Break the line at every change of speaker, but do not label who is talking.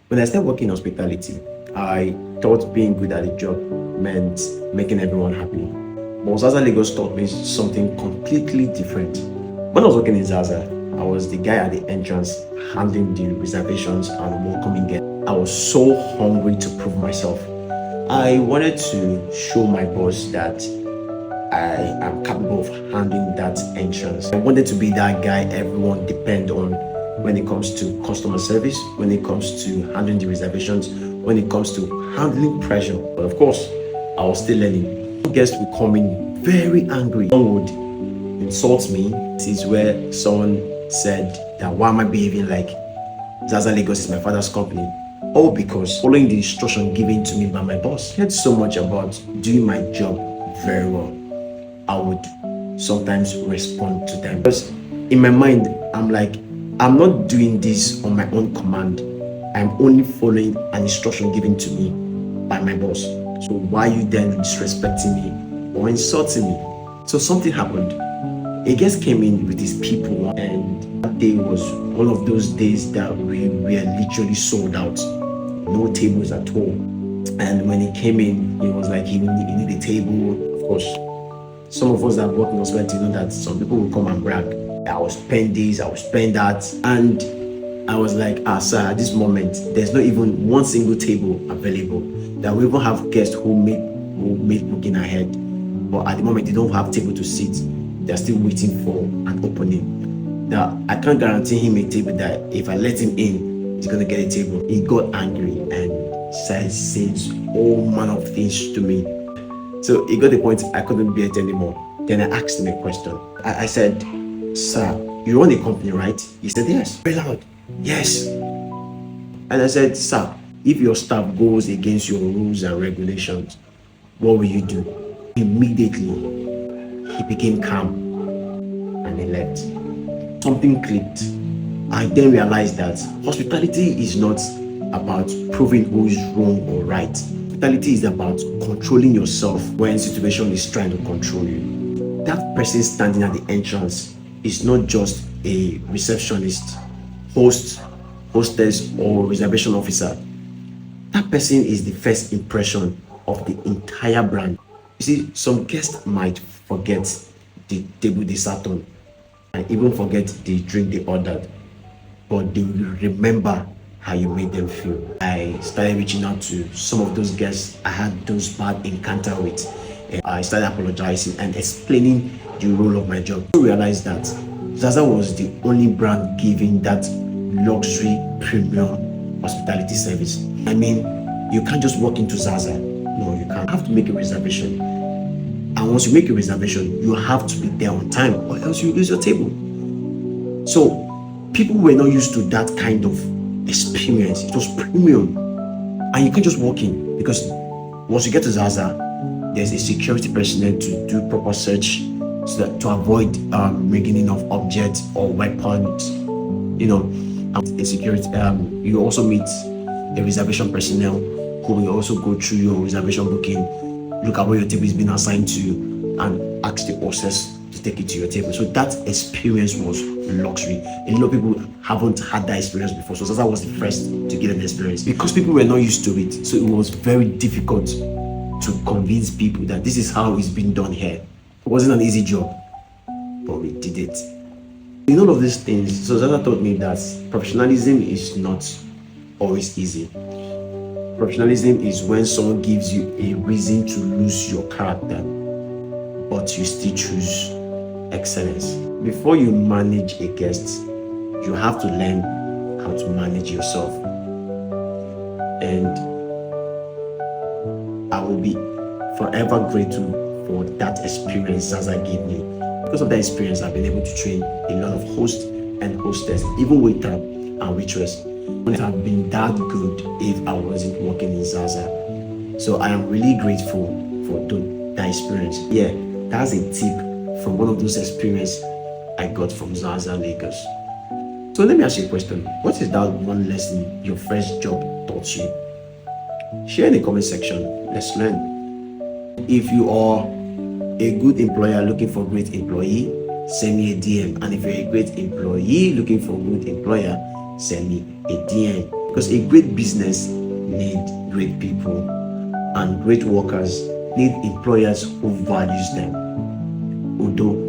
When I started working in hospitality, I thought being good at the job meant making everyone happy. But Zaza Lagos taught me something completely different. When I was working in Zaza, I was the guy at the entrance handling the reservations and welcoming guests. I was so hungry to prove myself. I wanted to show my boss that I am capable of handling that entrance. I wanted to be that guy everyone depend on when it comes to customer service, when it comes to handling the reservations, when it comes to handling pressure. But of course, I was still learning. Guests would come in very angry. Someone would insult me. This is where someone said that why am I behaving like Zaza Lagos is my father's company? All because following the instruction given to me by my boss. I heard so much about doing my job very well. I would sometimes respond to them. Because in my mind, I'm like, I'm not doing this on my own command. I'm only following an instruction given to me by my boss. So why are you then disrespecting me or insulting me? So something happened. A guest came in with his people, and that day was one of those days that we were literally sold out. No tables at all. And when he came in, he was like, he needed a table. Of course, some of us that work in hospitality know that some people will come and brag. I will spend this, I will spend that. And I was like, sir, at this moment, there's not even one single table available. That we even have guests who made booking ahead. But at the moment, they don't have table to sit. They're still waiting for an opening. Now, I can't guarantee him a table that if I let him in, he's going to get a table. He got angry and started saying all manner of things to me. So it got the point I couldn't bear it anymore. Then I asked him a question. I said, sir, you run a company, right? He said, yes. Very loud. Yes. And I said, sir, if your staff goes against your rules and regulations, what will you do? Immediately, he became calm and he left. Something clicked. I then realized that hospitality is not about proving who is wrong or right. Hospitality is about controlling yourself when situation is trying to control you. That person standing at the entrance is not just a receptionist, host, hostess, or reservation officer. That person is the first impression of the entire brand. You see, some guests might forget the table they sat on and even forget the drink they ordered, but they will remember how you made them feel. I started reaching out to some of those guests I had those bad encounter with. And I started apologizing and explaining the role of my job. I realized that Zaza was the only brand giving that luxury premium hospitality service. I mean, you can't just walk into Zaza. No, you can't. You have to make a reservation. And once you make a reservation, you have to be there on time or else you lose your table. So people were not used to that kind of experience. It was premium. And you can't just walk in because once you get to Zaza, there's a security personnel to do proper search so that to avoid rigging of objects or weapons. A security. You also meet a reservation personnel who will also go through your reservation booking, look at what your table is being assigned to you, and ask the process to take it to your table. So that experience was luxury. A lot of people haven't had that experience before. So Zaza was the first to get an experience because people were not used to it. So it was very difficult to convince people that this is how it's been done here. It wasn't an easy job, but we did it. In all of these things, so Zaza taught me that professionalism is not always easy. Professionalism is when someone gives you a reason to lose your character, but you still choose excellence. Before you manage a guest, you have to learn how to manage yourself. And I will be forever grateful for that experience Zaza gave me. Because of that experience, I've been able to train a lot of hosts and hostess, even waiter and waitress. It have been that good if I wasn't working in Zaza. So I am really grateful for that experience. Yeah, that's a tip from one of those experiences I got from Zaza Lagos. So let me ask you a question. What is that one lesson your first job taught you? Share in the comment section. Let's learn. If you are a good employer looking for a great employee, send me a DM. And if you're a great employee looking for a good employer, send me a DM. Because a great business needs great people, and great workers need employers who values them. Udo.